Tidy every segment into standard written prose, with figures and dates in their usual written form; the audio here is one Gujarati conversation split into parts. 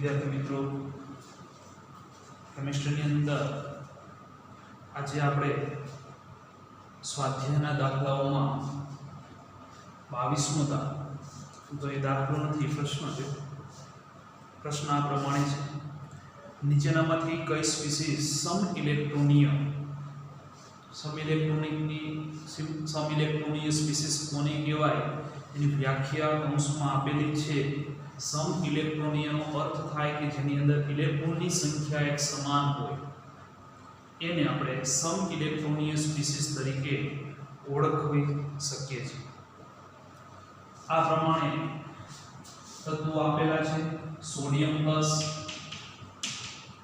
વિદ્યાર્થી મિત્રો કેમિસ્ટ્રીની અંદર આજે આપણે સ્વાધ્યાયના દાખલાઓમાં 22મો દાખલો તો એ દાખલો નથી પ્રશ્ન છે પ્રશ્ન આ પ્રમાણે છે નીચેનામાંથી કઈ સ્પીસીસ સમઇલેક્ટ્રોનીય સમઇલેક્ટ્રોનીય સ્પીસીસ કોને કહેવાય એની વ્યાખ્યા કૌંસમાં આપેલી છે સમઇલેક્ટ્રોનીયનો અર્થ થાય કે જેની અંદર ઇલેક્ટ્રોનની સંખ્યા એક સમાન હોય એને આપણે સમઇલેક્ટ્રોનીય સ્પીસીસ તરીકે ઓળખવી શકીએ છીએ આ પ્રમાણે તત્વો આપેલા છે sodium plus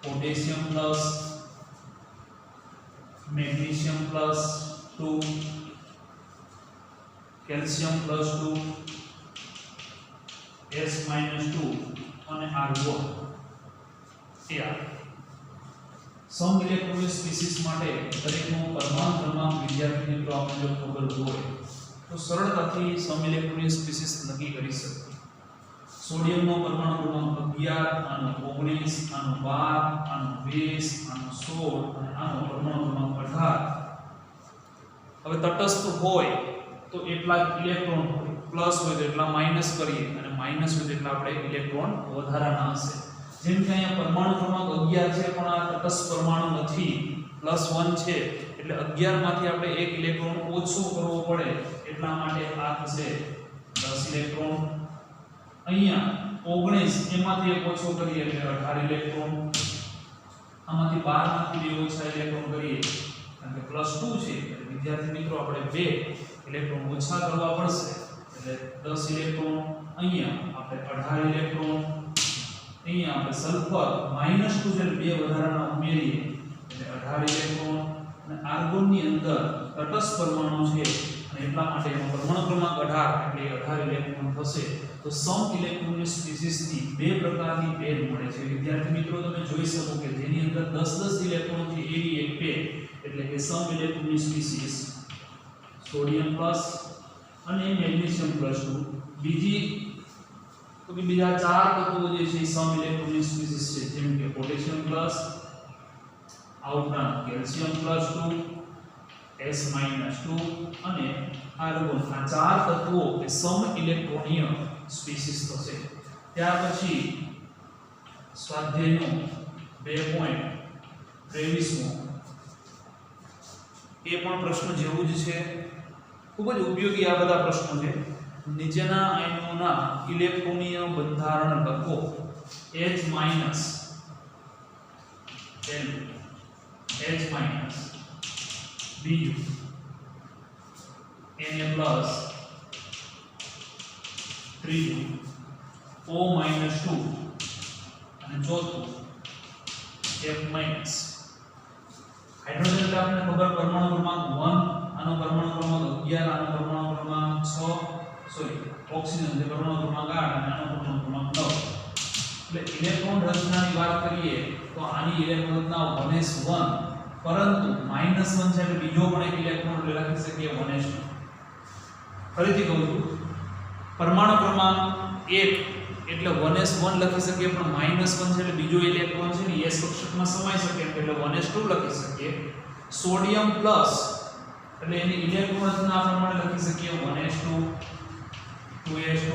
potassium plus magnesium plus 2 calcium plus 2 S -2 અને આર્ગોન એ સમઇલેક્ટ્રોનિક સ્પીસીસ માટે દરેકનો પરમાણુ ક્રમાંક વિદ્યાર્થી મિત્રો આપણે જો ખબર હોય તો સરળતાથી સમઇલેક્ટ્રોનિક સ્પીસીસ નક્કી કરી શકીએ સોડિયમનો પરમાણુ ક્રમાંક 11 આનો 19 આનો 12 આનો 20 આનો 16 અને આનો પરમાણુ ક્રમાંક 18 હવે તટસ્થ હોય તો એટલા ઇલેક્ટ્રોન હોય પ્લસ હોય તો એટલા માઈનસ કરીએ અને માઈનસ હોય તો એટલા આપણે ઇલેક્ટ્રોન વધારાના હશે જેમ કે અહીંયા પરમાણુ ક્રમાંક 11 છે પણ આ તટસ્થ પરમાણુ નથી +1 છે એટલે 11 માંથી આપણે એક ઇલેક્ટ્રોન ઓછો કરવો પડે એટલા માટે આ થશે 10 ઇલેક્ટ્રોન અહીંયા 19 એમાંથી એક ઓછો કરીએ એટલે 18 ઇલેક્ટ્રોન આમાંથી 12 માંથી બે ઓછા ઇલેક્ટ્રોન કરીએ કારણ કે +2 છે એટલે વિદ્યાર્થી મિત્રો આપણે 2 ઇલેક્ટ્રોન ઓછા કરવા પડશે એટલે 10 ઇલેક્ટ્રોન અહીંયા આપણે 18 ઇલેક્ટ્રોન અહીંયા આપણે સલ્ફર -2 છે બે વધારાના ઉમેરીએ એટલે 18 ઇલેક્ટ્રોન અને આર્ગોનની અંદર તટસ્થ પરમાણુ છે અને એટલા માટે એનો પરમાણુ ક્રમાંક 18 એટલે 18 ઇલેક્ટ્રોન થશે તો સમઇલેક્ટ્રોનિક સ્પીસીસની બે પ્રકારની પેર મળે છે વિદ્યાર્થી મિત્રો તમે જોઈ શકો કે જેની અંદર 10 ઇલેક્ટ્રોનથી એવી એક પેર એટલે કે સમઇલેક્ટ્રોનિક સ્પીસીસ સોડિયમ પ્લસ અને મેગ્નેશિયમ પ્લસ 2 બીજી તો કે બીજા ચાર તત્વો જે છે સમઇલેક્ટ્રોનિક સ્પીસીસ છે જેમ કે પોટેશિયમ પ્લસ આ ઉપરાંત કેલ્શિયમ પ્લસ 2 S -2 અને આર્ગોન આ ચાર તત્વો એ સમઇલેક્ટ્રોનીય સ્પીસીસ થશે ત્યાર પછી સ્વાધ્યાયનો 2.23મો એ પણ પ્રશ્ન જેવું જ છે ખૂબ જ ઉપયોગી આ બધા પ્રશ્નો છે નીચેના આયનોના ઇલેક્ટ્રોનીય બંધારણ લખો H- L H- બીજું Na+ ત્રીજું O- 2 અને ચોથું F-. હાઇડ્રોજન એટલે આપણે ખબર પરમાણુ ક્રમાંક 1 આનો પરમાણુ ક્રમાંક 11 આનો પરમાણુ ક્રમાંક 6 ઓક્સિજન જે પરમાણુ ક્રમાંક 8 અને આનો પરમાણુ ક્રમાંક 9 એટલે ઇલેક્ટ્રોન રચનાની વાત કરીએ તો આની ઇલેક્ટ્રોન રચના 1s1 પરંતુ -1 છે એટલે બીજો પણ એક ઇલેક્ટ્રોન એટલે લખી શકીએ 1s2 ફરીથી કહું છું પરમાણુ ક્રમાંક 1 એટલે 1s1 લખી શકીએ પણ -1 છે એટલે બીજો ઇલેક્ટ્રોન છે ને s કક્ષકમાં સમાઈ શકે એટલે 1s2 લખી શકીએ સોડિયમ પ્લસ એટલે એની ઇલેક્ટ્રોન રચના આ પ્રમાણે લખી શકીએ 1s2 2s2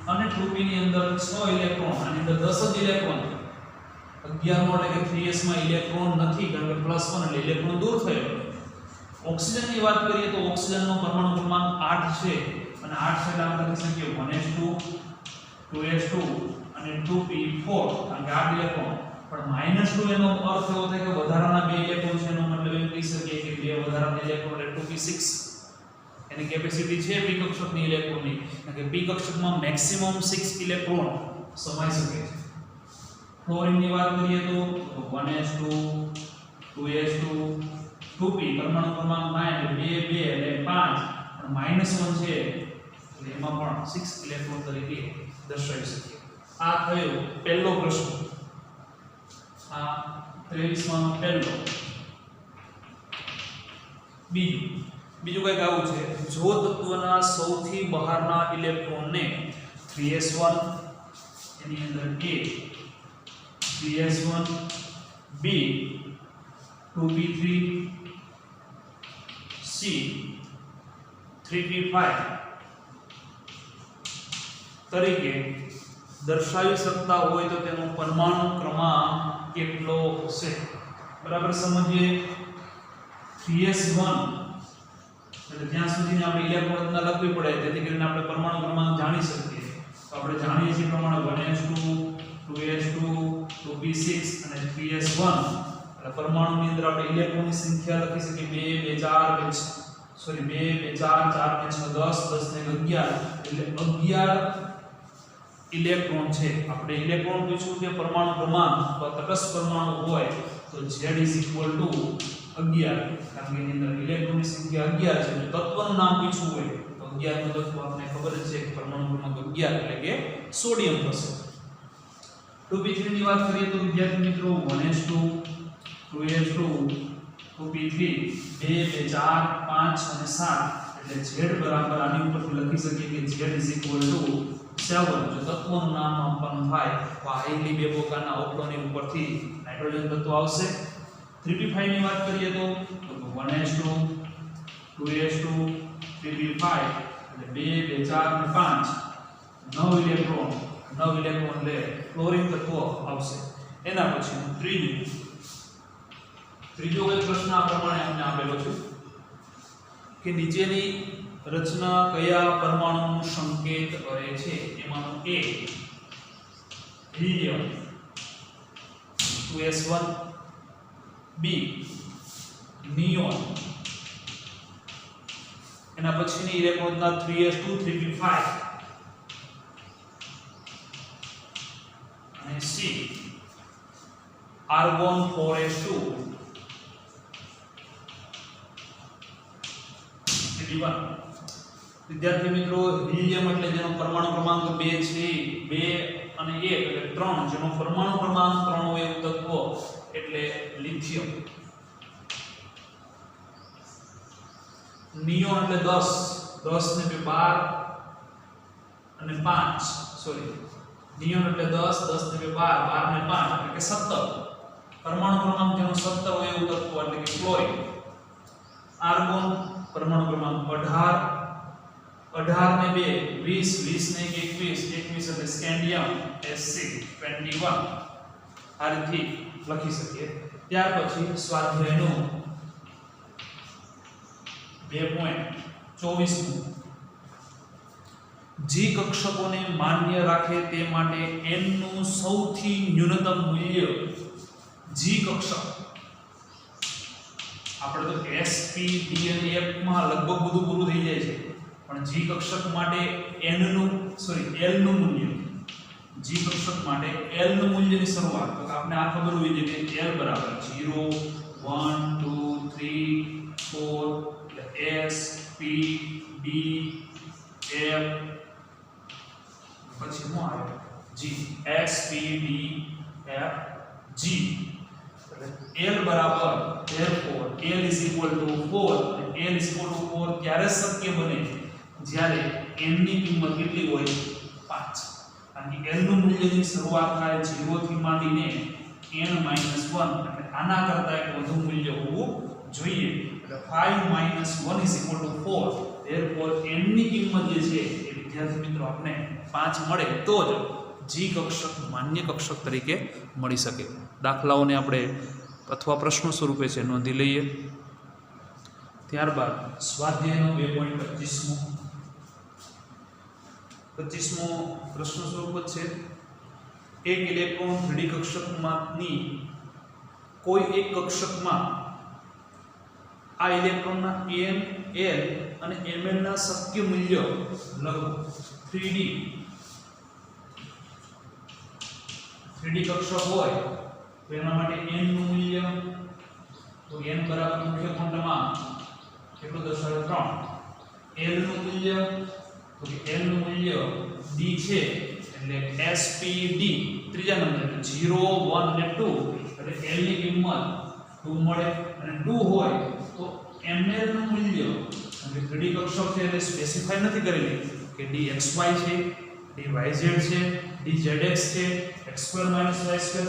અને 2p ની અંદર 6 ઇલેક્ટ્રોન આની અંદર 10 જ ઇલેક્ટ્રોન 11 મો એટલે કે 3s માં ઇલેક્ટ્રોન નથી કારણ કે +1 એટલે ઇલેક્ટ્રોન દૂર થયો ઓક્સિજનની વાત કરીએ તો ઓક્સિજનનો પરમાણુ ક્રમાંક 8 છે અને 8 છે એટલે આપણે લખી શકીએ 1s2 2s2 અને 2p4 કારણ કે 8 ઇલેક્ટ્રોન પણ -2 એનો અર્થ એવો થાય કે વધારાના બે ઇલેક્ટ્રોન છે એનો મતલબ એમ કહી શકીએ કે બે વધારાના ઇલેક્ટ્રોન એટલે 2p6 એની કેપેસિટી છે p કક્ષકની ઇલેક્ટ્રોનની કારણ કે p કક્ષકમાં મેક્સિમમ 6 ઇલેક્ટ્રોન સમાઈ શકે છે ફ્લોરિનની વાત કરીએ તો 1s2 2s2 2p પરમાણુ ક્રમાંક 9 એટલે 2 એટલે 5 અને -1 છે એટલે એમાં પણ 6 ઇલેક્ટ્રોન તરીકે દર્શાવી શકીએ આ થયો પહેલો પ્રશ્ન આ 23માં પહેલો બીજું કંઈક આવું છે જો તત્વના સૌથી બહારના ઇલેક્ટ્રોનને 3s1 એની અંદર k 3s1 b 2p3 c 3p5 તરીકે દર્શાવી શકતા હોય તો તેનો પરમાણુ ક્રમાંક કેટલો હશે? બરાબર સમજીએ. 3s1 એટલે ત્યાં સુધી આપણે ઇલેક્ટ્રોન રચના લખવી પડે, જેથી કરીને આપણે પરમાણુ ક્રમાંક જાણી શકીએ. તો આપણે જાણીએ છીએ પ્રમાણે 1s2 2s2 2p6 અને 3s1 એટલે પરમાણુની અંદર આપણે ઇલેક્ટ્રોનની સંખ્યા લખી શકીએ 2 2 4 સોરી 2 2 4 4 5 6 10 10 ને 11 એટલે 11 ઇલેક્ટ્રોન છે. આપણે ઇલેક્ટ્રોન પૂછ્યું કે પરમાણુ ક્રમાંક તો તટસ્થ પરમાણુ હોય તો z = 11 કારણ કે એની અંદર ઇલેક્ટ્રોનની સંખ્યા 11 છે. તત્વનું નામ પૂછ્યું હોય તો 11 નું તત્વ આપણે ખબર જ છે કે પરમાણુ ક્રમાંક 11 એટલે કે સોડિયમ થશે. 2p3 ની વાત કરીએ તો વિદ્યાર્થી મિત્રો 1s2 2s2 2p3 2 2 4 5 અને 7 એટલે z બરાબર આની ઉપરથી લખી શકીએ કે z = 7. જો તત્વનું નામ આપવાનું થાય તો આ હાઈલી બે પ્રકારના ઓપ્ટોની ઉપરથી નાઇટ્રોજન તત્વ આવશે. 3p5 ની વાત કરીએ તો 1s2 2s2 3p5 એટલે 2 2 4 અને 5 9 ઇલેક્ટ્રોન એટલે ક્લોરીન તત્વ આવશે. એના પછી ત્રીજો એક પ્રશ્ન આ પ્રમાણે અમને આપેલો છે કે નીચેની રચના કયા પરમાણુનું સંકેત કરે છે? એમાંનો A helium 2s1 B neon એના પછીની ઇલેક્ટ્રોનના 3s2 3p5 અને C આર્ગોન 4s2 3p1. વિદ્યાર્થી મિત્રો હીલિયમ એટલે જેનો પરમાણુ ક્રમાંક 2 છે 2 અને 1 એટલે 3 જેનો પરમાણુ ક્રમાંક 3 હોય એવું તત્વ એટલે લિથિયમ. નિયોન એટલે 10 10 ને 12 અને 5 સોરી નિયોન એટલે 10 10 ને 12 12 ને 5 એટલે કે 17 પરમાણુ ક્રમાંક જેનો 17 હોય એવું તત્વ એટલે કે ક્લોરીન. આર્ગોન પરમાણુ ક્રમાંક 18 18 ને 2 20 20 ને 21 21 એટલે સ્કેન્ડિયમ Sc21 આ રીતે લખી શકીએ. ત્યાર પછી સ્વાધ્યાયનું 2.24 જી કક્ષકોને માન્ય રાખે તે માટે n નું સૌથી ન્યૂનતમ મૂલ્ય જી કક્ષક આપણે તો s p d અને f માં લગભગ બધું પૂરું થઈ જાય છે પણ જી કક્ષક માટે l નું મૂલ્ય જી કક્ષક માટે l નું મૂલ્યની શરૂઆત તો આપણે આ ખબર હોવી જોઈએ કે l બરાબર 0 1 2 3 4 S P D F પછી શું આવે G S P D F G L બરાબર therefore L = 4 L = 4 ત્યારે શક્ય બને જ્યારે n ની કિંમત કેટલી હોય 5 કારણ કે L નું મૂલ્યની શરૂઆત થાય 0 થી માંડીને n - 1 એટલે આના કરતા એક વધુ મૂલ્ય હોવું જોઈએ. 5 - 1 = 4 therefore n ની કિંમત જે છે એ વિદ્યાર્થી મિત્રો આપણે 5 મળે તો જ જી કક્ષક માન્ય કક્ષક તરીકે મળી શકે. દાખલાઓને આપણે અથવા પ્રશ્નો સ્વરૂપે છે નોંધી લઈએ. ત્યારબાદ સ્વાધ્યાયનો 2.25મો પ્રશ્ન સ્વરૂપ છે એક ઇલેક્ટ્રોન 3D કક્ષકમાંની કોઈ એક કક્ષકમાં આ ઇલેક્ટ્રોનના m l અને ml ના શક્ય મૂલ્ય લખો. 3D કક્ષક હોય તો એના માટે n નું મૂલ્ય તો n બરાબર મુખ્ય ખંડમાં કેટલું દર્શાવે 3 l નું મૂલ્ય તો કે l નું મૂલ્ય d છે એટલે spd ત્રીજા નંબર 0 1 અને 2 એટલે l ની કિંમત 2 મળે અને 2 હોય તો ml નું મૂલ્ય અને 3D કક્ષક છે એટલે સ્પેસિફાઈ નથી કરેલી કે dxy છે dyz છે dZx છે x² - y²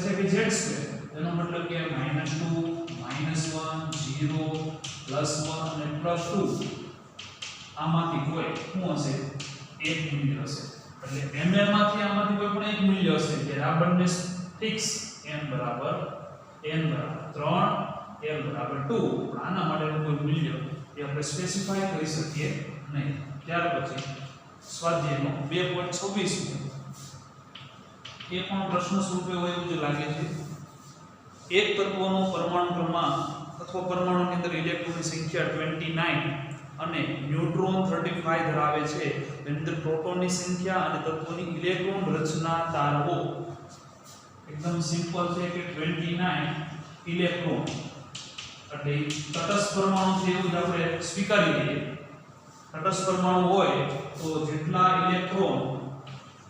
છે કે z² એનો મતલબ કે -2 -1 0 +1 અને +2 આમાંથી કોઈ શું હશે એક મૂલ્ય હશે એટલે ml માંથી આમાંથી કોઈ પણ એક મૂલ્ય હશે કે આ બંને ફિક્સ m બરાબર 3 l બરાબર 2 પણ આના માટેનું કોઈ મૂલ્ય એ આપણે સ્પેસિફાઈ કરી શકીએ નહીં ત્યાર પછી સ્વાધ્યાયનો 2.26 એ પણ પ્રશ્ન સ્વરૂપે હોય એવું જ લાગે છે એક તત્વનો પરમાણુ ક્રમાંક અથવા પરમાણુની અંદર ઇલેક્ટ્રોનની સંખ્યા 29 અને ન્યુટ્રોન 35 ધરાવે છે તેની અંદર પ્રોટોનની સંખ્યા અને તત્વની ઇલેક્ટ્રોન રચના તારવો એકદમ સિમ્પલ છે કે 29 ઇલેક્ટ્રોન એટલે તટસ્થ પરમાણુ છે એવું જ આપણે સ્વીકારી લઈએ તટસ્થ પરમાણુ હોય તો જેટલા ઇલેક્ટ્રોન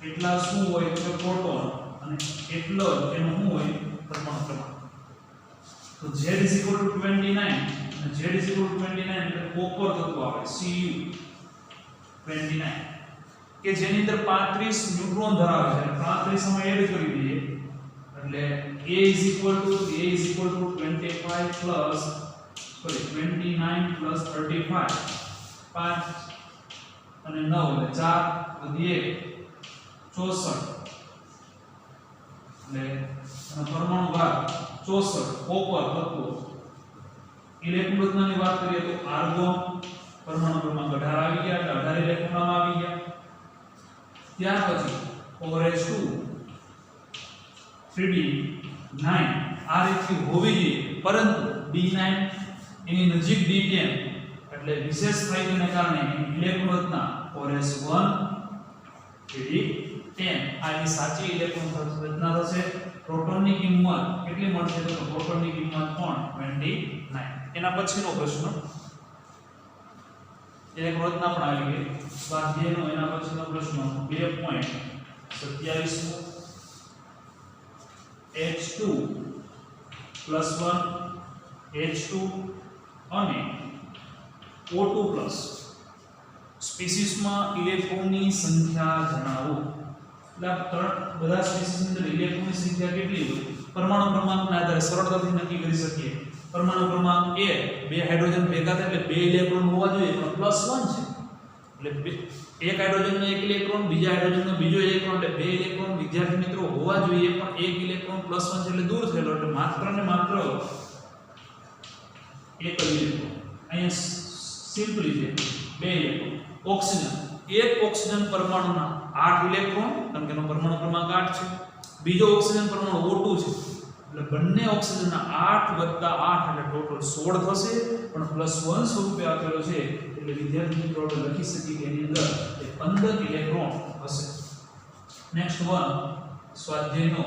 એટલા શું હોય તો પ્રોટોન અને એટલો જ એનો શું હોય પરમાણુ ક્રમાંક તો Z = 29 અને Z = 29 એટલે કોપર તત્વ આવે Cu 29 કે જેની અંદર 35 ન્યુટ્રોન ધરાવે છે 35 અમે એડ કરી દઈએ એટલે A = 25 plus 29 plus 35 5 અને 9 એટલે 4 વધી 1 64 એટલે એનો પરમાણુ ભાગ 64 કોપર તત્વો ઇલેક્ટ્રોન રચનાની વાત કરીએ તો આર્ગોન પરમાણુ ક્રમાંક 18 આવી ગયા એટલે 18 ઇલેક્ટ્રોન આવી ગયા ત્યાર પછી OH2 3D9 આ રીતની હોવી જોઈએ પરંતુ D9 એની નજીક D10 એટલે વિશેષ ફાયદાને કારણે ઇલેક્ટ્રોન રચના OH1 3D10 આની સાચી ઇલેક્ટ્રોન રચના થશે પ્રોટોનની કિંમત કેટલી મળશે તો પ્રોટોનની કિંમત પણ 29 એના પછીનો પ્રશ્ન ઇલેક્ટ્રોન રચના પણ આવી ગઈ સ્વાધ્યાયનો એના પછીનો પ્રશ્ન 2.27 H2 +1 H2 અને O2 સ્પીસીસમાં ઇલેક્ટ્રોનની સંખ્યા જણાવો એટલે બધા સ્પીસીસની અંદર ઇલેક્ટ્રોનની સંખ્યા કેટલી હોય પરમાણુ ક્રમાંકના આધારે સરળતાથી નક્કી કરી શકીએ પરમાણુ ક્રમાંક A બે હાઇડ્રોજન ભેગા થાય એટલે બે ઇલેક્ટ્રોન હોવા જોઈએ પણ +1 છે એટલે એક હાઇડ્રોજનનો એક ઇલેક્ટ્રોન બીજા હાઇડ્રોજનનો બીજો ઇલેક્ટ્રોન એટલે બે ઇલેક્ટ્રોન વિદ્યાર્થી મિત્રો હોવા જોઈએ પણ એક ઇલેક્ટ્રોન +1 છે એટલે દૂર થયેલો એટલે માત્ર ને માત્ર એક ઇલેક્ટ્રોન અહીંયા સિમ્પલી છે બે ઇલેક્ટ્રોન ઓક્સિજન એક ઓક્સિજન પરમાણુના 8 ઇલેક્ટ્રોન કારણ કે એનો પરમાણુ ક્રમાંક 8 છે બીજો ઓક્સિજન પરમાણુ O2 છે એટલે બંને ઓક્સિજનના 8 + 8 એટલે ટોટલ 16 થશે પણ +1 સ્વરૂપે આપેલો છે એટલે વિદ્યાર્થી મિત્રો આપણે લખી શકીએ કે એની અંદર 15 ઇલેક્ટ્રોન હશે નેક્સ્ટ વન સ્વાધ્યાયનો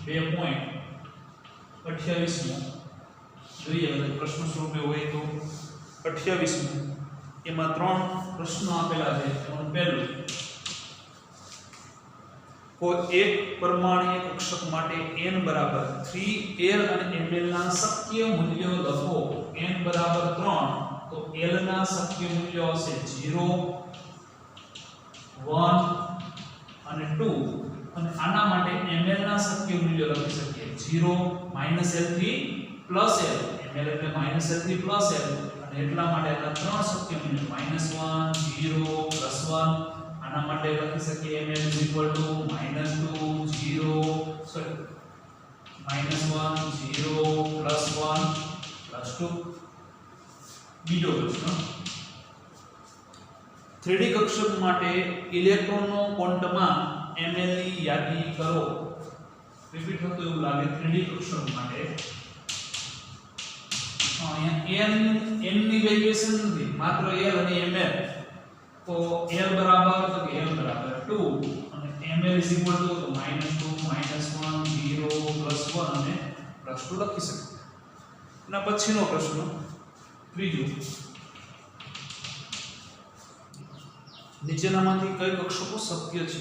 2.28 જોઈએ હવે પ્રશ્ન સ્વરૂપે હોય તો 28 એમાં 3 પ્રશ્નો આપેલા છે એમાં પહેલું કોઈ એક પરમાણ્વીય કક્ષક માટે n = 3l અને ml ના શક્ય મૂલ્યો લખો n = 3 તો l ના શક્ય મૂલ્યો હશે 0 1 અને 2 અને આના માટે ml ના શક્ય મૂલ્યો લખી શકીએ 0 -l થી +l ml એટલે -l થી +l અને એટલા માટે આના 3 શક્ય મૂલ્યો -1 0 +1 આના માટે લખી શકીએ ml = -2 0 સોરી -1 0 +1 +2 બીજો પ્રશ્ન 3D કક્ષક માટે ઇલેક્ટ્રોનનો ક્વોન્ટમાં ml ની યાદી કરો રિપીટ થતું એવું લાગે 3D કક્ષક માટે અહીંયા n ની વેલ્યુએશન નથી માત્ર l અને ml તો l બરાબર તો કે l બરાબર 2 અને ml = તો -2 -1 0 +1 અને +2 લખી શકીએ એના પછીનો પ્રશ્ન ત્રીજો નીચેનામાંથી કઈ કક્ષકો શક્ય છે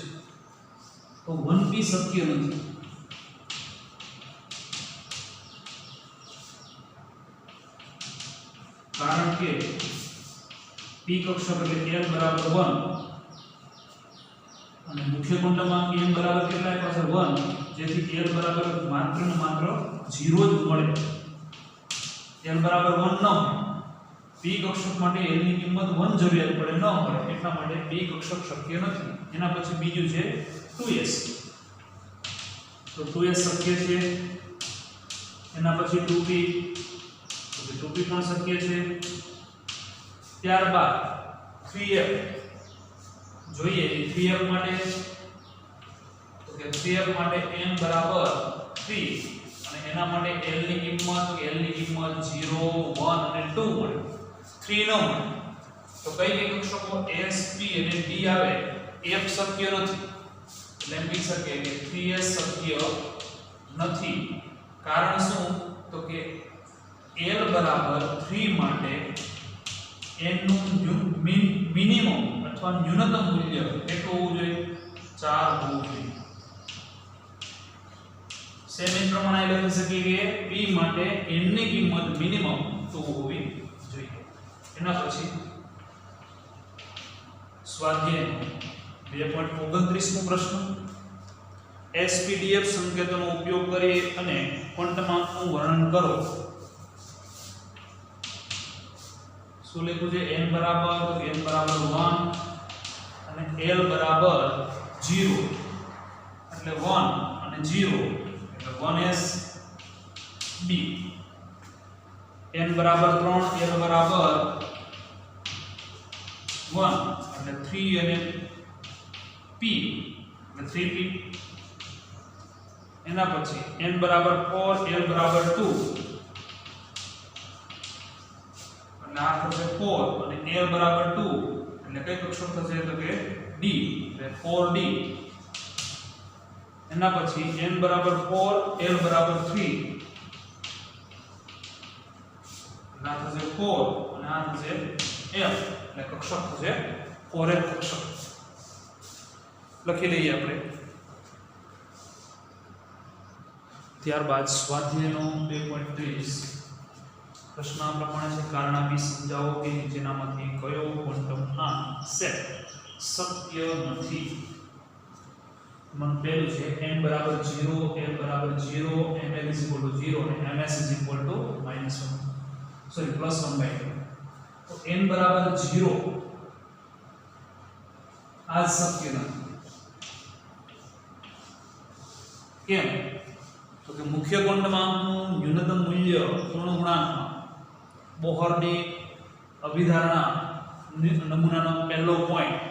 તો 1p શક્ય નથી કારણ કે p કક્ષક એટલે l = 1 અને મુખ્ય ક્વોન્ટમમાં m બરાબર કેટલા આપ્યા છે 1, જેથી l બરાબર માત્ર ને માત્ર 0 જ મળે. l બરાબર 1 ન હોય, p કક્ષક માટે l ની કિંમત 1 જરૂરિયાત પડે ન મળે, એટલા માટે p કક્ષક શક્ય નથી. એના પછી બીજું છે 2s. તો 2s શક્ય છે. એના પછી 2p, તો 2p પણ શક્ય છે. ત્યારબાદ 3f જોઈએ. 3f માટે તો કે 3f માટે n બરાબર 3 અને એના માટે l ની કિંમત 0 1 અને 2 મળે, 3 ન મળે. તો કઈ કક્ષકો s p અને d આવે, f શક્ય નથી. એટલે એમ કહી શકીએ કે 3s શક્ય નથી. કારણ શું? તો કે l બરાબર 3 માટે n નું મિનિમમ અથવા ન્યૂનતમ મૂલ્ય કેટલું હોવું જોઈએ? 4 હોવું જોઈએ. સેમ એ પ્રમાણે લખી શકીએ કે p માટે n ની કિંમત મિનિમમ 2 હોવી જોઈએ. એના પછી સ્વાધ્યાય 2.29 નો પ્રશ્ન. SPDF સંકેતોનો ઉપયોગ કરી અને ક્વોન્ટમાર્કનું વર્ણન કરો. શું લખ્યું છે? n બરાબર 1 અને l બરાબર 0, એટલે 1 અને 0 એટલે 1s b. n બરાબર 3, l બરાબર 1 એટલે 3 અને p એટલે 3p. એના પછી n બરાબર 4, l બરાબર 2 એટલે આ થશે 4 અને l બરાબર 2 એટલે કઈ કક્ષક થશે? તો કે d એટલે 4d. એના પછી n બરાબર 4, l બરાબર 3 એટલે આ થશે 4 અને આ થશે f એટલે કક્ષક થશે 4f કક્ષક. લખી લઈએ આપણે. ત્યારબાદ સ્વાધ્યાયનો 2.30 પ્રશ્ન આ પ્રમાણે છે. કારણ આપી સમજાવો કે નીચેનામાંથી કયો ક્વોન્ટમના સેટ શક્ય નથી. પહેલું છે n બરાબર 0, l બરાબર 0, ml 0 અને ms -1 સોરી +1/2. તો n બરાબર 0 આ શક્ય નથી. કેમ? તો કે મુખ્ય ક્વોન્ટમાર્કનું ન્યૂનતમ મૂલ્ય પૂર્ણાંકમાં બોહરની અભિધારણા નમૂનાનો પહેલો પોઈન્ટ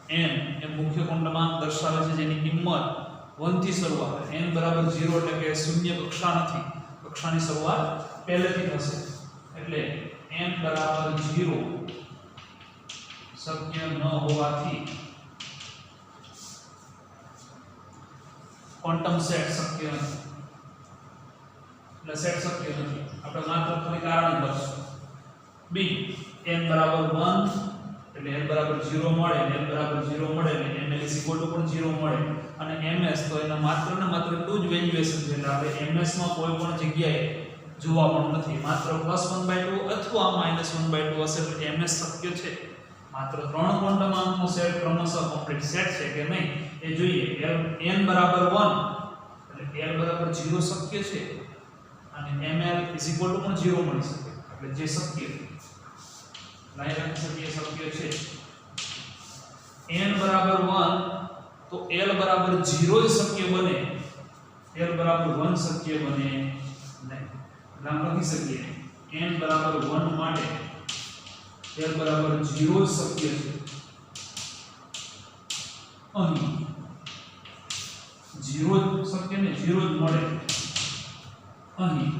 n એ મુખ્ય ક્વોન્ટમાર્ક દર્શાવે છે, જેની કિંમત 1 થી શરૂઆત. n બરાબર 0 એટલે કે શૂન્ય કક્ષા નથી, કક્ષાની શરૂઆત પહેલેથી થશે. એટલે n બરાબર 0 શક્ય ન હોવાથી ક્વોન્ટમ સેટ શક્ય નથી. એટલે સેટ શક્ય નથી. આપણે માત્ર ખાલી કારણ લખશું. b n બરાબર 1 એટલે n બરાબર 0 મળે, n બરાબર 0 મળે એટલે ml પણ 0 મળે અને ms તો એના માત્ર ને માત્ર એટલું જ વેલ્યુએશન છે. એટલે આપણે ms માં કોઈ પણ જગ્યાએ જોવા પણ નથી. માત્ર +1/2 અથવા -1/2 હશે એટલે ms શક્ય છે. માત્ર 3 ક્વોન્ટમાર્કનો સેટ ક્રમશઃ કમ્પ્લીટ સેટ છે કે નહીં એ જોઈએ. n બરાબર 1 એટલે l બરાબર 0 શક્ય છે અને ml પણ 0 મળી શકે. એટલે જે શક્ય લાઈન લખી શકીએ શક્ય છે. n બરાબર 1 તો l બરાબર 0 જ શક્ય બને, l બરાબર 1 શક્ય બને નહીં. એટલે આમ લખી શકીએ n બરાબર 1 માટે l બરાબર 0 જ શક્ય છે. અહીં 0 જ શક્ય ને 0 જ મળે. અહીં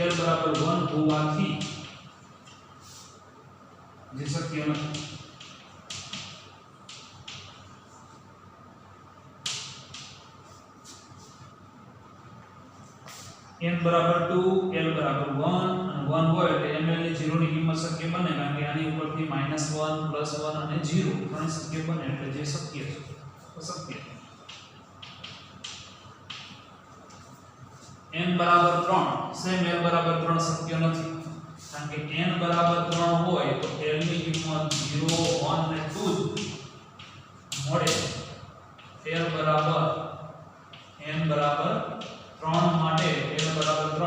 l બરાબર 1 હોવાથી જે શક્ય નથી. n બરાબર 2, l બરાબર 1 અને 1 હોય એટલે ml ની 0 ની કિંમત શક્ય બને, કારણ કે આની ઉપરથી -1 +1 અને 0 ત્રણ શક્ય બને. એટલે જે શક્ય છે તો શક્ય. n બરાબર 3 સેમ l બરાબર 3 શક્ય નથી, કારણ કે n બરાબર 3 હોય તો l ની કિંમત 0 1 અને 2 મળે. l બરાબર n બરાબર 3 માટે l બરાબર 3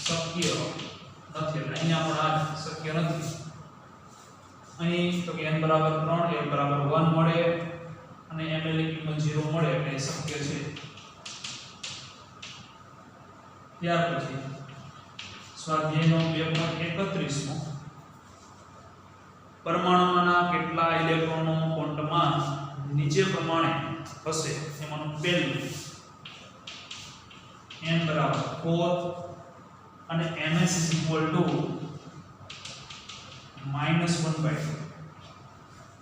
શક્ય નથી એટલે અહીંયા પણ આ શક્ય નથી અહીં તો કે n બરાબર 3 l બરાબર 1 મળે અને ml ની કિંમત 0 મળે એટલે શક્ય છે ત્યાર પછી સ્વાધ્યાયનો 2.31 પરમાણુમાંના કેટલા ઇલેક્ટ્રોનો ક્વોન્ટમાં નીચે પ્રમાણે હશે એમાંનું પહેલું n બરાબર 4 અને ms -1/2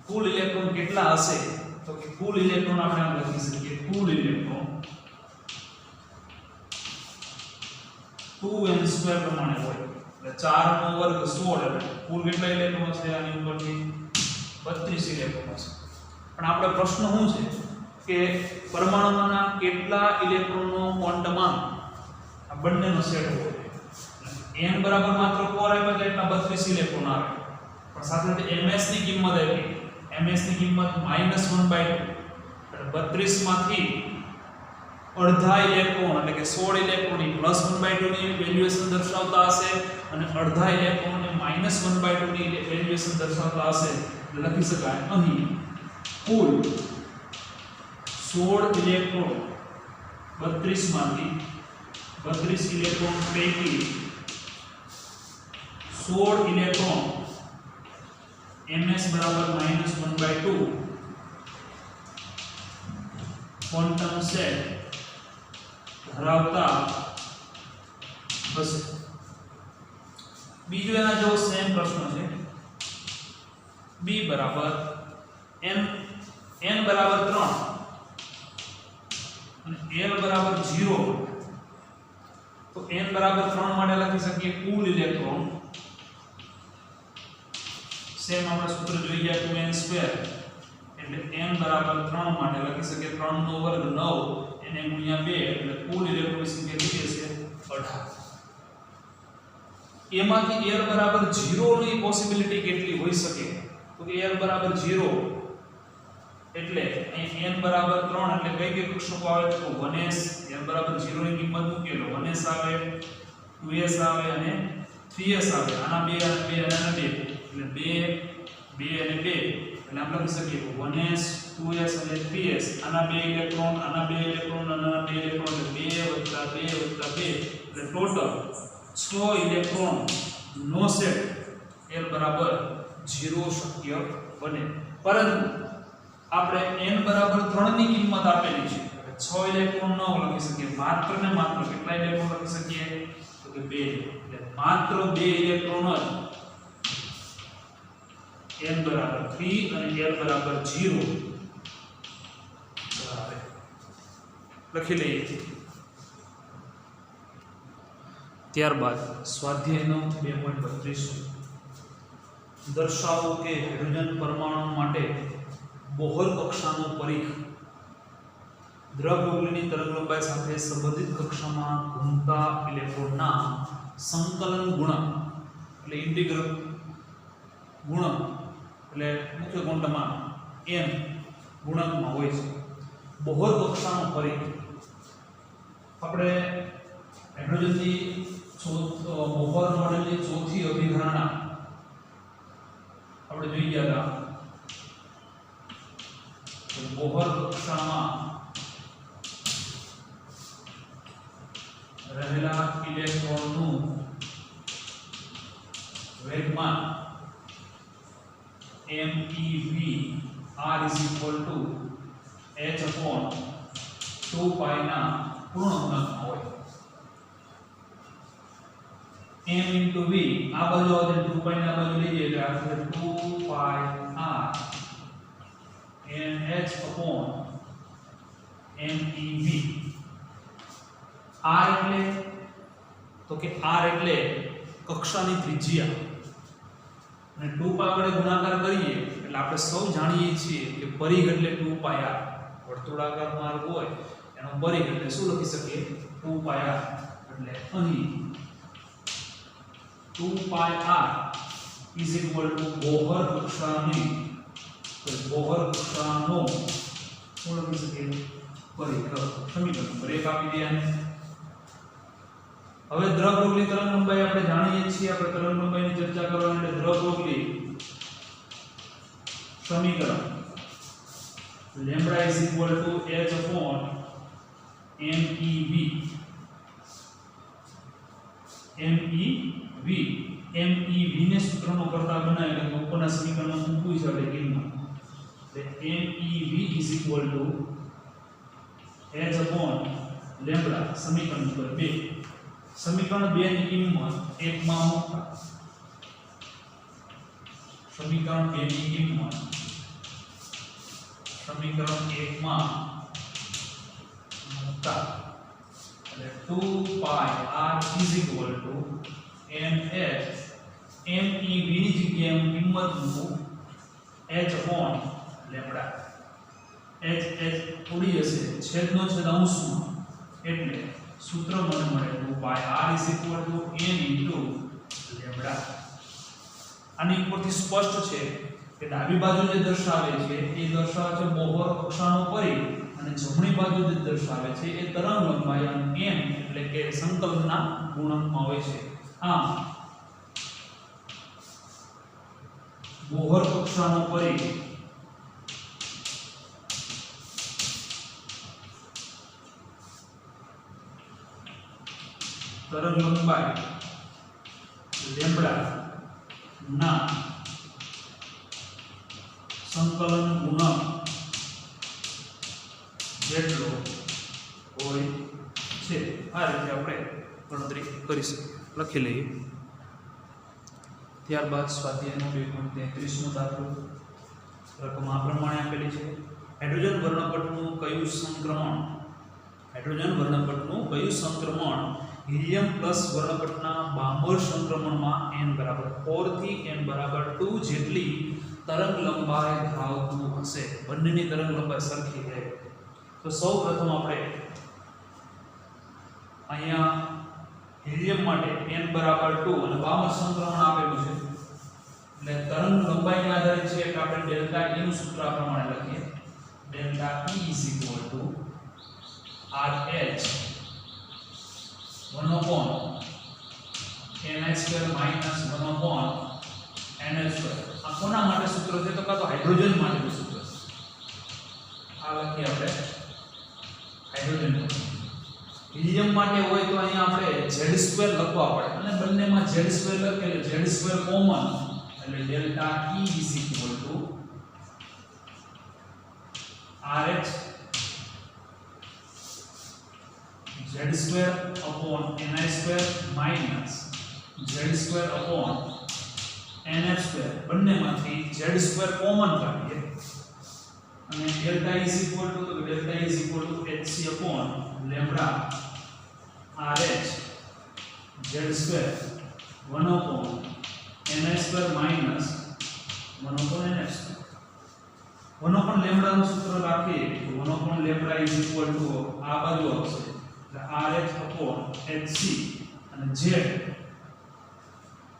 કુલ ઇલેક્ટ્રોન કેટલા હશે તો કે કુલ ઇલેક્ટ્રોન આપણે આમ લખી શકીએ કુલ ઇલેક્ટ્રોન 2n² પ્રમાણે હોય એટલે 4 નો વર્ગ 16 એટલે કુલ કેટલા ઇલેક્ટ્રોન હશે આની ઉપરથી 32 ઇલેક્ટ્રોન હશે પણ આપણે પ્રશ્ન શું છે કે પરમાણુમાંના કેટલા ઇલેક્ટ્રોનનો ક્વોન્ટમાં આ બંનેનો સેટ હોય n બરાબર માત્ર 4 આપ્યા તો એટલા 32 ઇલેક્ટ્રોન આવે પણ સાથે ms ની કિંમત આપી ms ની કિંમત -1/2 એટલે 32 માંથી અડધા ઇલેક્ટ્રોન એટલે કે 16 ઇલેક્ટ્રોન ની +1/2 ની વેલ્યુએશન દર્શાવતા હશે અને અડધા ઇલેક્ટ્રોન ને -1/2 ની વેલ્યુએશન દર્શાવતા હશે એટલે લખી શકાય અહીં કુલ 16 ઇલેક્ટ્રોન 32 માંથી 32 ઇલેક્ટ્રોન પૈકી 16 ઇલેક્ટ્રોન ms બરાબર -1/2 ક્વોન્ટમ સેટ ધરાવતા હશે બીજો એના જેવો સેમ પ્રશ્ન છે b બરાબર n બરાબર 3 અને l બરાબર 0 તો n બરાબર 3 માટે લખી શકીએ કુલ ઇલેક્ટ્રોન સેમ આપણે સૂત્ર જોઈ ગયા 2n² એટલે n બરાબર 3 માટે લખી શકીએ 3 નો વર્ગ 9 n ગુણ્યા 2 એટલે કુલ ઇલેક્ટ્રોનની સંખ્યા કેટલી હશે 18 એમાંથી l બરાબર 0 ની પોસિબિલિટી કેટલી હોઈ શકે તો કે l બરાબર 0 એટલે અહીં n બરાબર 3 એટલે કઈ કઈ કક્ષકો આવે તો 1s l બરાબર 0 ની કિંમત મૂકેલો 1s આવે 2s આવે અને 3s આવે આના 2 અને 2 અને 2 એટલે 2 અને 2 એટલે આપણે લખી શકીએ 1s 2s અને 3s આના 2 ઇલેક્ટ્રોન આના 2 ઇલેક્ટ્રોન અને આના 2 ઇલેક્ટ્રોન એટલે 2 + 2 + 2 એટલે ટોટલ 6 ઇલેક્ટ્રોન નો સેટ l બરાબર 0 શક્ય બને પરંતુ આપણે n બરાબર 3 ની કિંમત આપેલી છે એટલે 6 ઇલેક્ટ્રોન ન લખી શકીએ માત્ર ને માત્ર કેટલા ઇલેક્ટ્રોન લખી શકીએ તો કે 2 એટલે માત્ર 2 ઇલેક્ટ્રોન જ n બરાબર 3 અને l બરાબર 0 બરાબર લખી લઈએ ત્યારબાદ સ્વાધ્યાયનો 2.32 દર્શાવો કે હાઇડ્રોજન પરમાણુ માટે બોહર કક્ષાનો પરિઘ દ્રવ્યગુલિની તરંગલંબાઈ સાથે સંબંધિત કક્ષામાં ઘૂમતા ઇલેક્ટ્રોનના સંકલન ગુણક એટલે ઇન્ટિગ્રલ ગુણક એટલે મુખ્ય ક્વોન્ટમમાં n ગુણકમાં હોય છે બોહર કક્ષાનો પરિઘ આપણે હાઇડ્રોજનની બોહર મોડેલની ચોથી અભિધારણા આપણે જોઈ ગયા હતા બોહર કક્ષામાં રહેલા ઇલેક્ટ્રોનનું વેગમાન MeV r = h/2π ના પૂર્ણાંકમાં હોય m * v આ બાજુ આવે 2π ના બાજુ લઈએ એટલે આ થશે 2π r NH/meV r એટલે તો કે r એટલે કક્ષાની ત્રિજ્યા અને 2π વડે ગુણાકાર કરીએ એટલે આપણે સૌ જાણીએ છીએ કે પરિઘ એટલે 2π r વર્તુળાકાર માર્ગ હોય એનો પરિઘ એટલે શું લખી શકીએ 2π r એટલે અહીં 2π r = બોહર કક્ષાનો શું લખી શકીએ પરિઘ સમીકરણ નંબર 1 આપી દે આને હવે દ્રવગોળની તરંગ લંબાઈ આપણે જાણીએ છીએ આપણે તરંગ લંબાઈની ચર્ચા કરવાની એટલે દ્રવગોળની સમીકરણ lambda is equal to h upon MEV ને સૂત્રનો કરતા બનાવે એટલે ઉપરના સમીકરણમાં મૂકવું છે આપણે કિંમત એટલે MEV is equal to h upon lambda સમીકરણ નંબર 2 સમીકરણ 2 ની કિંમત 1 માં મૂકતા સમીકરણ 2 ની કિંમત સમીકરણ 1 માં મૂકતા એટલે 2 pi r is equal to nh MEV ની જગ્યાએ હું કિંમત મૂકું h upon lambda h ઉડી જશે છેદનો છેદ અંશમાં એટલે સૂત્ર મને મળે 2 pi r is equal to n into lambda આની ઉપરથી સ્પષ્ટ છે કે ડાબી બાજુ જે દર્શાવે છે એ દર્શાવે છે બોહર કક્ષાનો પરિઘ અને જમણી બાજુ જે દર્શાવે છે એ તરંગ લંબાઈ અને m એટલે કે સંકલનના ગુણકમાં હોય છે આમ બોહર કક્ષાનો પરિઘ તરંગ લંબાઈ લેમ્બડા ના સંકલન ગુણક જેટલો હોય છે આ રીતે આપણે ગણતરી કરી શકીએ લખી લઈએ ત્યારબાદ સ્વાધ્યાયનો 2.33 નો દાખલો રકમ આ પ્રમાણે આપેલી છે હાઇડ્રોજન વર્ણપટનું કયું સંક્રમણ હિલિયમ પ્લસ વર્ણપટના બામર સંક્રમણમાં n બરાબર 4 થી n બરાબર 2 જેટલી તરંગ લંબાઈ ધરાવતું હશે બંનેની તરંગ લંબાઈ સરખી છે તો સૌપ્રથમ આપણે અહીંયા હિલિયમ માટે n બરાબર 2 અને બામર સંક્રમણ આપેલું છે એટલે તરંગ લંબાઈના આધારે છે કે આપણે ડેલ્ટા E નું સૂત્ર આ પ્રમાણે લખીએ delta E is equal to RH 1 upon ni square minus 1 upon nl square આ કોના માટે સૂત્ર છે તો કાં તો હાઇડ્રોજન માટેનું સૂત્ર છે આ લખીએ આપણે હાઇડ્રોજન હિલિયમ માટે હોય તો અહીંયા આપણે z2 લખવા પડે અને બંનેમાં z2 લખે એટલે z2 કોમન એટલે delta E is equal to RH z2 upon ni square minus z2 upon nf square બંનેમાંથી z2 કોમન કાઢીએ અને delta is equal to hc upon lambda rh z2 1 upon ni square minus 1 upon nf square 1 upon lambda નું સૂત્ર રાખીએ તો 1 upon lambda is equal to આ બાજુ આવશે RH upon HC અને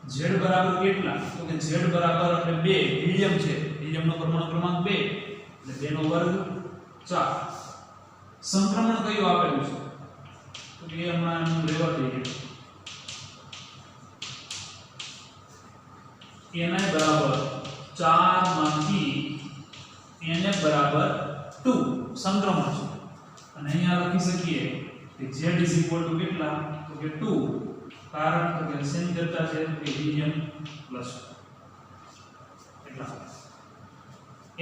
Z બરાબર કેટલા તો કે Z બરાબર આપણે 2 હિલિયમ છે હિલિયમનો પરમાણુ ક્રમાંક 2 એટલે 2 નો વર્ગ 4 સંક્રમણ કયું આપેલું છે તો કે હમણાં લેવા દઈએ ni બરાબર 4 માંથી nf બરાબર 2 સંક્રમણ છે અને અહીંયા લખી શકીએ કે z is equal to કેટલા તો કે 2 કારણ કે શેની ચર્ચા છે કે હિલિયમ પ્લસ એટલા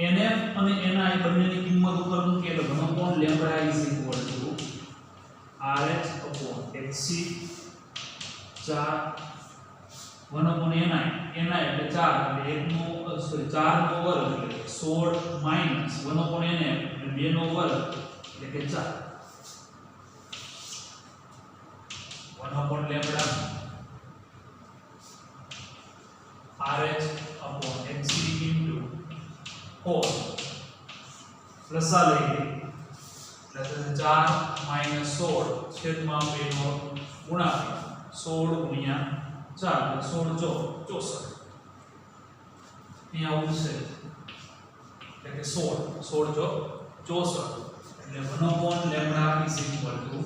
nf અને ni બંનેની કિંમત ઉપર મૂકીએ એટલે 1 upon lambda is equal to rh upon hc 4 1 upon ni એટલે 4 એટલે 1 નો 4 નો વર્ગ એટલે 16 minus 1 upon nf એટલે 2 નો વર્ગ એટલે કે 4 1 upon lambda RH upon HC into 4 plus आ लेंगे प्लस 4 minus 16 छेदમાં 2 નો ગુણાકાર 16 ગુણ્યા 4 16 64 અહીંયા આવશે એટલે કે 16 16 જો 64 એટલે 1 lambda is equal two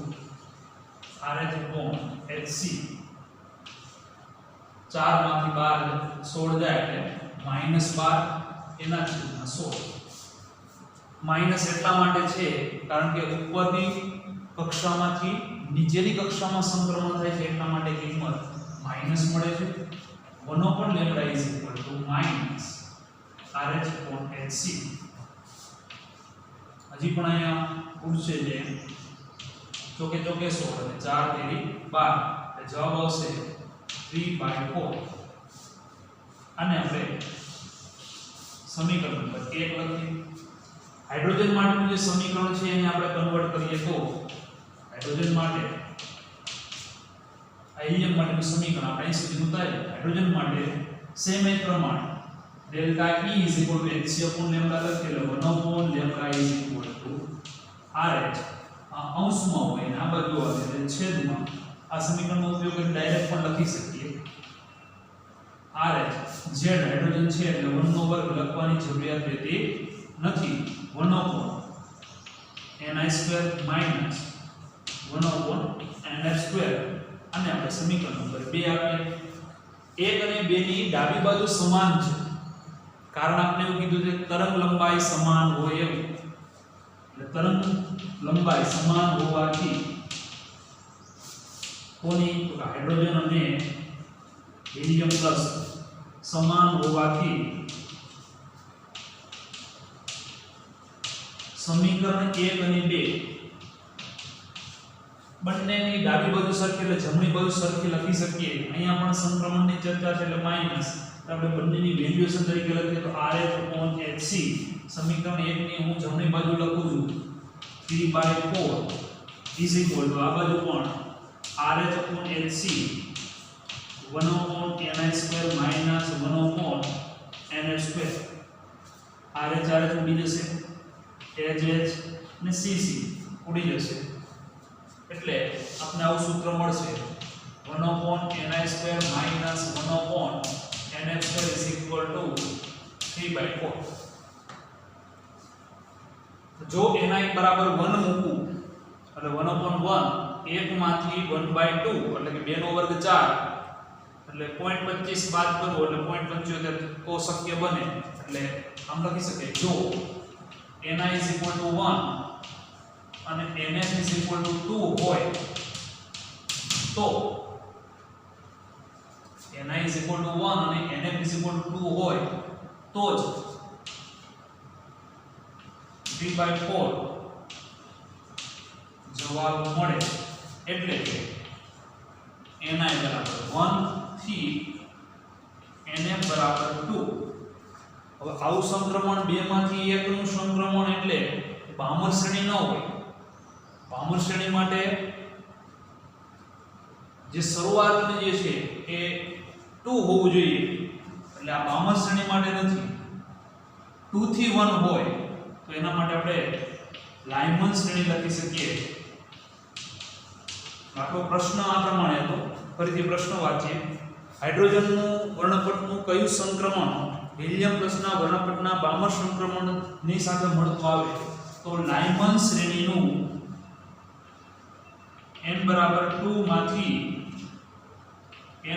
RH upon HC 4 માંથી 12 16 જાય એટલે -12 એના છેદમાં 16 માઈનસ એટલા માટે છે કારણ કે ઉપરની કક્ષામાંથી નીચેની કક્ષામાં સંક્રમણ થાય છે એટલા માટે કિંમત માઈનસ મળે છે 1 upon lambda is equal to minus RH upon HC હજી પણ અહીંયા પૂછશે છે ચોકે 16 અને 4 તેરી 12 એટલે જવાબ આવશે 3/4 અને આપણે સમીકરણ નંબર 1 લખીએ હાઇડ્રોજન માટેનું જે સમીકરણ છે એને આપણે કન્વર્ટ કરીએ તો હાઇડ્રોજન માટે હિલિયમ માટેનું સમીકરણ આપણે અહીં સુધી ઉતારીએ હાઇડ્રોજન માટે સેમ એ પ્રમાણે delta E is equal to Hc upon lambda લખીએ 1 upon lambda is equal to RH આ અંશમાં હોય ને આ બાજુ આવે એટલે છેદમાં આ સમીકરણનો ઉપયોગ કરીને ડાયરેક્ટ પણ લખી શકીએ RH z હાઇડ્રોજન છે એટલે 1 નો વર્ગ લખવાની જરૂરિયાત રહેતી નથી 1 upon ni2 minus 1 upon ni2 અને આપણે સમીકરણ નંબર 2 આપીએ 1 અને 2 ની ડાબી બાજુ સમાન છે કારણ આપણે એવું કીધું છે તરંગ લંબાઈ સમાન હોય એવું એટલે તરંગ લંબાઈ સમાન હોવાથી કોની હાઇડ્રોજન અને હિલિયમ પ્લસ સમાન હોવાથી સમીકરણ 1 અને 2 બંનેની ડાબી બાજુ સરખી એટલે જમણી બાજુ સરખી લખી શકીએ અહીંયા પણ સંક્રમણની ચર્ચા છે એટલે માઈનસ આપણે બંનેની વેલ્યુએશન તરીકે લખીએ તો RH upon HC સમીકરણ 1 ની હું જમણી બાજુ લખું છું 3/4 is equal to આ બાજુ પણ RH upon HC 1 upon ni2 minus 1 upon ni2 RH ઉડી જશે HH અને CC ઉડી જશે એટલે આપણે આવું સૂત્ર મળશે 1 upon ni2 minus 1 upon ni2 is equal to 3/4 જો ni બરાબર 1 મૂકું એટલે 1 upon 1 1 માંથી 1/2 એટલે કે 2 નો વર્ગ 4 એટલે 0.25 બાદ કરવો એટલે 0.75 તો શક્ય બને એટલે આમ લખી શકાય જો ni is equal to 1 અને nf is equal to 2 હોય તો ni is equal to 1 અને nf is equal to 2 હોય તો જ 3/4 જવાબ મળે એટલે કે ni બરાબર 1 થી nf બરાબર 2 હવે આવું સંક્રમણ બે માંથી એકનું સંક્રમણ એટલે બામર શ્રેણી ન હોય બામર શ્રેણી માટે જે શરૂઆતની જે છે એ 2 હોવું જોઈએ એટલે આ બામર શ્રેણી માટે નથી 2 થી 1 હોય તો એના માટે આપણે લાઇમન શ્રેણી લખી શકીએ આપણો પ્રશ્ન આ પ્રમાણે હતો ફરીથી પ્રશ્ન વાંચીએ હાઇડ્રોજનનું વર્ણપટનું કયું સંક્રમણ હિલિયમ પ્લસના વર્ણપટના બામર સંક્રમણની સાથે મળતું આવે તો લાઇમન શ્રેણીનું n બરાબર 2 માંથી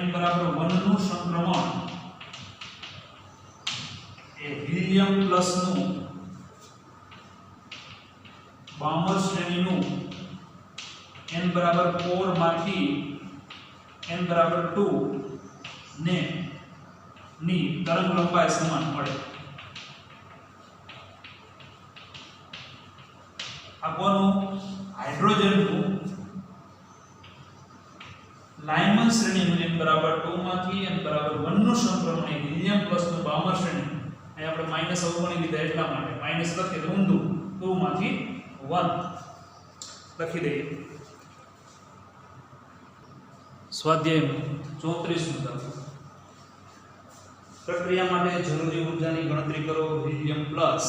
n બરાબર 1 નું સંક્રમણ એ હિલિયમ પ્લસનું બામર શ્રેણીનું n બરાબર 4 માંથી n બરાબર 2 ને ની તરંગ લંબાઈ સમાન મળે આ કોનું હાઇડ્રોજનનું લાઇમન શ્રેણીનું n બરાબર 2 માંથી n બરાબર 1 નું સંક્રમણ એ હિલિયમ પ્લસનું બામર શ્રેણી અહીં આપણે માઈનસ અવગણી લીધા એટલા માટે માઈનસ લખીએ તો ઊંધું 2 માંથી 1 લખી દઈએ સ્વાધ્યાય 34 મુજબ પ્રક્રિયા માટે જરૂરી ઊર્જાની ગણતરી કરો હિલિયમ પ્લસ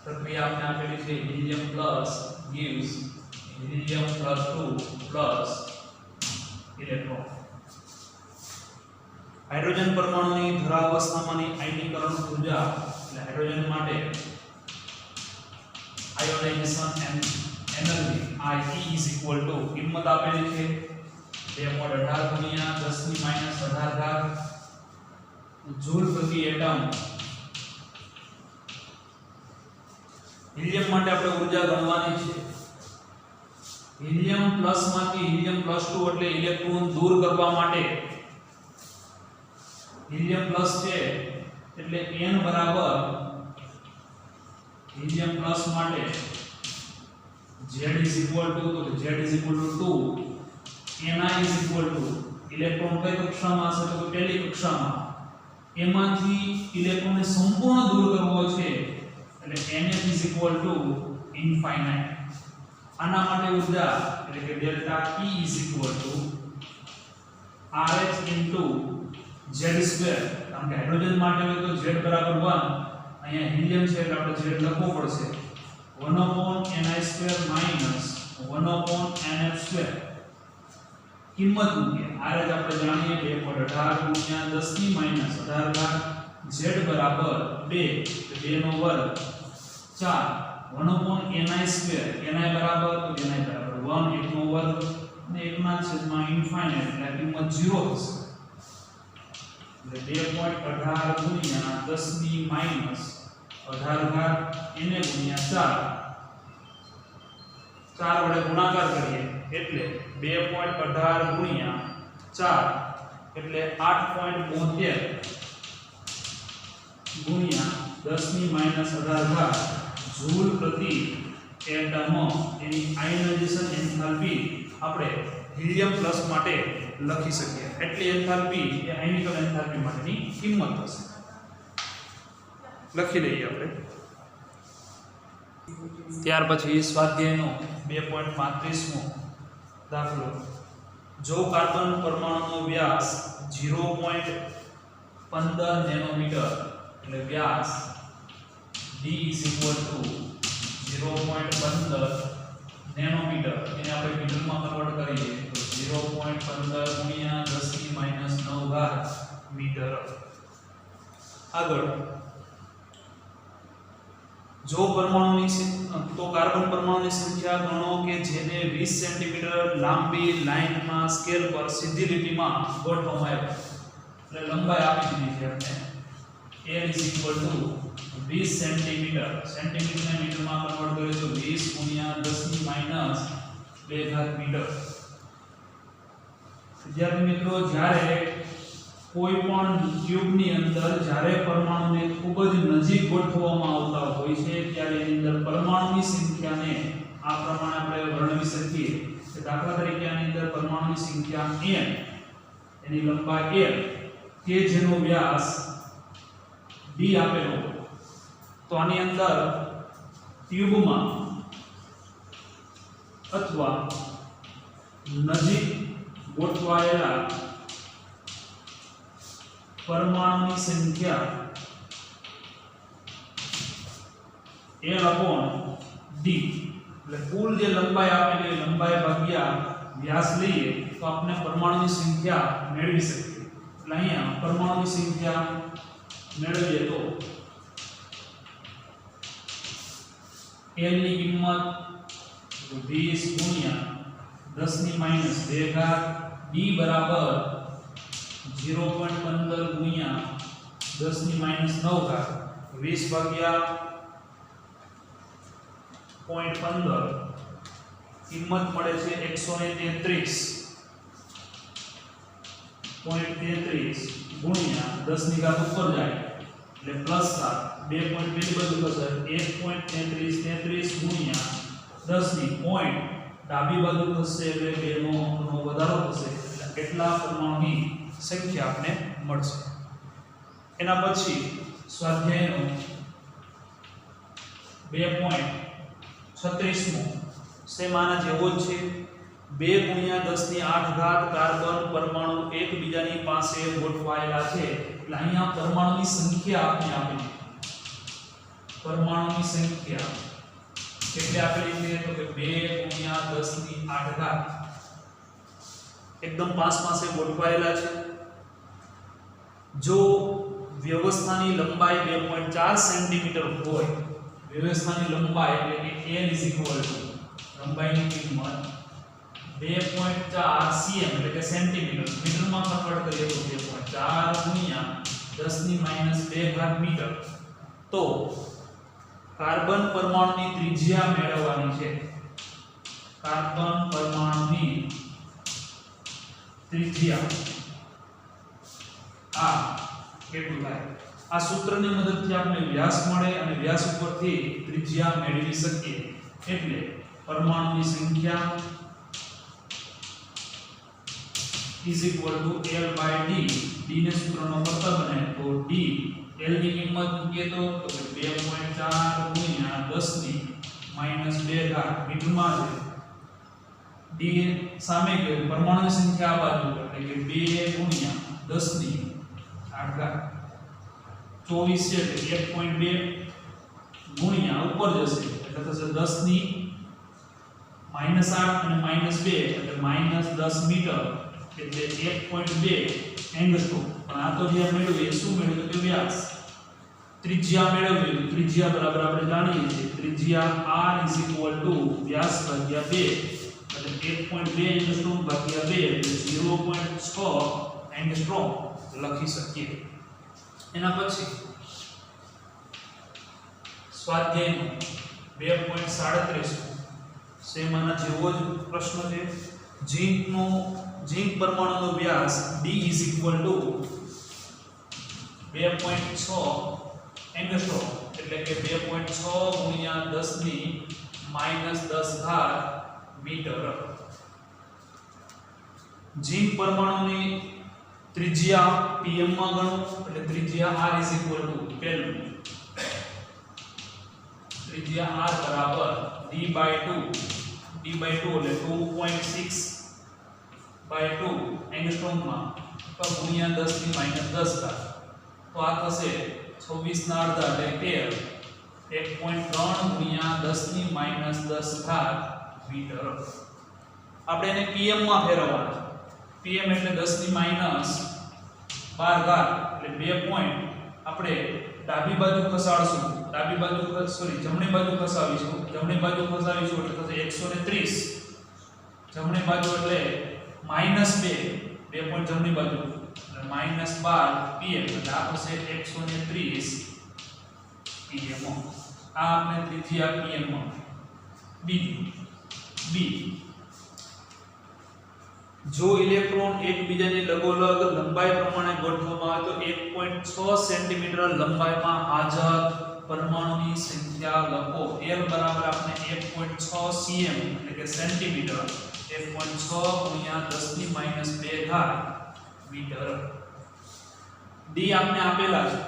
પ્રક્રિયા આપણે આપેલી છે helium plus gives helium plus 2 plus electron hydrogen પરમાણુની ધરાવસ્થામાંની આયનીકરણ ઊર્જા એટલે હાઇડ્રોજન માટે ionisation energy IE is equal to કિંમત આપેલી છે 2.18 ગુણ્યા 10 ની માઈનસ 18 ઘાત જૂલ પ્રતિ એટમ. હિલિયમ માટે આપણે ઊર્જા ગણવાની છે. હિલિયમ પ્લસ માંથી હિલિયમ પ્લસ 2 એટલે ઇલેક્ટ્રોન દૂર કરવા માટે હિલિયમ પ્લસ છે એટલે n બરાબર હિલિયમ પ્લસ માટે Z is equal to તો Z is equal to 2 Ni is equal to electron કઈ કક્ષામાં હશે તો પહેલી કક્ષામાં એમાંથી ઇલેક્ટ્રોનને સંપૂર્ણ દૂર કરવો છે એટલે NF is equal to infinite. આના માટે ઊર્જા એટલે કે delta E is equal to RH into Z2. કારણ કે હાઇડ્રોજન માટે હોય તો Z બરાબર 1, અહીંયા હિલિયમ છે એટલે આપણે Z લખવો પડશે 1/ni2 minus 1/nf2. કિંમત મૂકીએ RH આપણે જાણીએ 2.18 ગુણ્યા 10 ની માઈનસ 18 ઘાત Z બરાબર 2 તો 2 નો વર્ગ 4 1/ni2 ni બરાબર તો ni બરાબર 1 1 નો વર્ગ અને 1 ના છેદમાં ઇન્ફાઇનાઇટ એટલે કિંમત 0 થશે. એટલે 2.18 ગુણ્યા 10 ની માઈનસ 18 ઘાત એને ગુણ્યા 4 વડે ગુણાકાર કરીએ એટલે 2.18 ગુણ્યા 4 એટલે 8.72 ગુણ્યા 10 ની માઈનસ 18 ઘાત જૂલ પ્રતિ એટમ. એની આયનાઇઝેશન એન્થાલ્પી આપણે હિલિયમ પ્લસ માટે લખી શકીએ. એટલી એન્થાલ્પી એ આયનિકલ એન્થાલ્પી માટેની કિંમત હશે. લખી લઈએ આપણે. ત્યાર પછી સ્વાધ્યાયનો 2.35મો દાખલો. જો કાર્બન પરમાણુનો વ્યાસ 0.15 નેનોમીટર એટલે વ્યાસ D is equal to 0.15 nanometre એને આપણે મીટરમાં કન્વર્ટ કરીએ તો 0.15 ગુણ્યા 10 ની માઈનસ 9 ઘાત મીટર. આગળ જો પરમાણુની તો કાર્બન પરમાણુની સંખ્યા ગણો કે જેને 20 સેન્ટીમીટર લાંબી લાઈનમાં સ્કેલ પર સીધી લીટીમાં ગોઠવવામાં આવે. એટલે લંબાઈ આપી દીધી છે આપણે L is equal to 20 centimetre. સેન્ટીમીટરને મીટરમાં કન્વર્ટ કરીએ તો 20 ગુણ્યા 10 ની માઈનસ 2 ઘાત મીટર. વિદ્યાર્થી મિત્રો, જ્યારે કોઈ પણ ટ્યુબની અંદર જ્યારે પરમાણુને ખૂબ જ નજીક ગોઠવવામાં આવતા હોય છે ત્યારે એની અંદર પરમાણુની સંખ્યાને આ પ્રમાણે આપણે વર્ણવી શકીએ કે દાખલા તરીકે આની અંદર પરમાણુની સંખ્યા n, એની લંબાઈ l કે જેનો વ્યાસ d આપેલો તો આની અંદર ટ્યુબમાં અથવા નજીક ગોઠવાયેલા પરમાણુની સંખ્યા L/d એટલે કુલ જે લંબાઈ આપેલી લંબાઈ ભાગ્યા વ્યાસ લઈએ તો આપણે પરમાણુની સંખ્યા મેળવી શકીએ. એટલે અહીંયા પરમાણુની સંખ્યા મેળવીએ તો L ની કિંમત 20 ગુણ્યા 10 ની માઈનસ 2 ઘાત d બરાબર 0.15 ગુણ્યા 10 ની માઈનસ 9 ઘાત 20 ભાગ્યા 0.15 કિંમત મળે છે 133.33 ગુણ્યા 10 ની ઘાત ઉપર જાય એટલે પ્લસ 7 2 પોઈન્ટ પેલી બાજુ થશે 1.33 ગુણ્યા 10 ની પોઈન્ટ ડાબી બાજુ થશે એટલે 2 નો વધારો થશે એટલે કેટલા પરમાણુની સંખ્યા આપને મળશે. એના પછી સ્વાધ્યાયનો 2.36મો સેમ આના જેવો જ છે. 2 ગુણ્યા 10 ની 8 ઘાત કાર્બન પરમાણુ એકબીજાની પાસે ગોઠવાયેલા છે. એટલે અહીંયા પરમાણુની સંખ્યા આપને આપેલી. પરમાણુની સંખ્યા કેટલી આપેલી છે તો કે 2 ગુણ્યા 10 ની 8 ઘાત એકદમ પાસે ગોઠવાયેલા છે. જો વ્યવસ્થાની લંબાઈ 2.4 સેન્ટીમીટર હોય, વ્યવસ્થાની લંબાઈ એટલે કે L લંબાઈની કિંમત 2.4 cm એટલે કે સેન્ટીમીટર, મીટરમાં કન્વર્ટ કરીએ તો 2.4 ગુણ્યા 10⁻² મીટર. તો કાર્બન પરમાણુની ત્રિજ્યા મેળવવાની છે. કાર્બન પરમાણુની ત્રિજ્યા આ કેટલું થાય? આ સૂત્રની મદદથી આપણે વ્યાસ મળે અને વ્યાસ ઉપરથી ત્રિજ્યા મેળવી શકીએ. એટલે પરમાણુની સંખ્યા L/D. D ને સૂત્રનો કરતા બને તો D L ની કિંમત મૂકીએ તો 2.4 ગુણ્યા 10⁻² મીટરમાં છે. D સામે કે પરમાણુની સંખ્યા આ બાજુ એટલે કે 2 ગુણ્યા 10⁸ 24 છે એટલે 1.2 ગુણ્યા ઉપર જશે એટલે થશે 10⁻8 અને -2 એટલે -10 મીટર એટલે 1.2 એંગસ્ટ્રોમ. પણ આ તો જે મેળવ્યું એ શું મેળવ્યું કે વ્યાસ. ત્રિજ્યા મેળવ્યું, ત્રિજ્યા બરાબર આપણે જાણીએ છીએ ત્રિજ્યા r વ્યાસ ભાગ્યા 2 એટલે 1.2 એંગસ્ટ્રોમ ભાગ્યા 2 એટલે 0.6 એંગસ્ટ્રોમ લખી શકીએ. એના પછી સ્વાધ્યાયનો 2.37 સેમાના જેવો જ પ્રશ્ન છે. ઝિંક પરમાણુનો વ્યાસ D 2.6 એંગસ્ટ્રોમ એટલે કે 2.6 ગુણ્યા 10⁻10 મીટર. ઝિંક પરમાણુની ત્રિજ્યા pm માં ગણો એટલે ત્રિજ્યા r પહેલું ત્રિજ્યા r બરાબર d/2 એટલે 2.6/2 એંગસ્ટ્રોમમાં ગુણ્યા 10⁻10. તો આ થશે 26 ના અડધા એટલે 1.3 ગુણ્યા 10⁻10 મીટર. આપણે એને pm માં ફેરવવાના. pm એટલે 10⁻12 એટલે 2 પોઈન્ટ આપણે ડાબી બાજુ ખસાડશું. જમણી બાજુ ખસાવીશું. એટલે થશે 130. જમણી બાજુ એટલે -2 પોઈન્ટ જમણી બાજુ એટલે -12 pm એટલે આ થશે 130 pm. આ આપણે ત્રિજ્યા pm માં. B જો ઇલેક્ટ્રોન એકબીજાની લગોલગ લંબાઈ પ્રમાણે ગોઠવવામાં આવે તો 1.6 સેન્ટીમીટર લંબાઈમાં હાજર પરમાણુની સંખ્યા લખો. L બરાબર આપણે 1.6 cm એટલે કે સેન્ટીમીટર 1.6 ગુણ્યા 10⁻² મીટર. D આપણે આપેલા છે.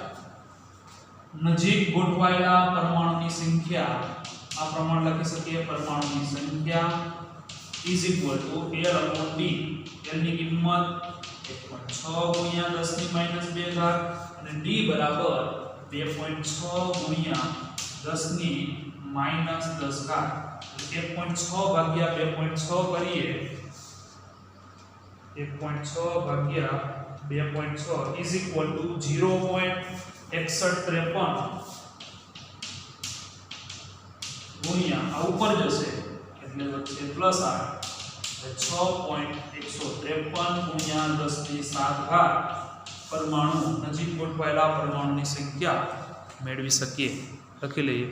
નજીક ગોઠવાયેલા પરમાણુની સંખ્યા આ પ્રમાણે લખી શકીએ. પરમાણુની સંખ્યા L/D. L ની કિંમત 1.6 ગુણ્યા 10⁻² અને D બરાબર 2.6 ગુણ્યા 10⁻10. 1.6 ભાગ્યા 2.6 કરીએ 1.6 ભાગ્યા 2.6 0.6153 ગુણ્યા આ ઉપર જશે એટલે વચ્ચે +8 6.153 ગુણ્યા 10⁷ પરમાણુ નજીક ગોઠવાયેલા પરમાણુની સંખ્યા મેળવી શકીએ. લખી લઈએ.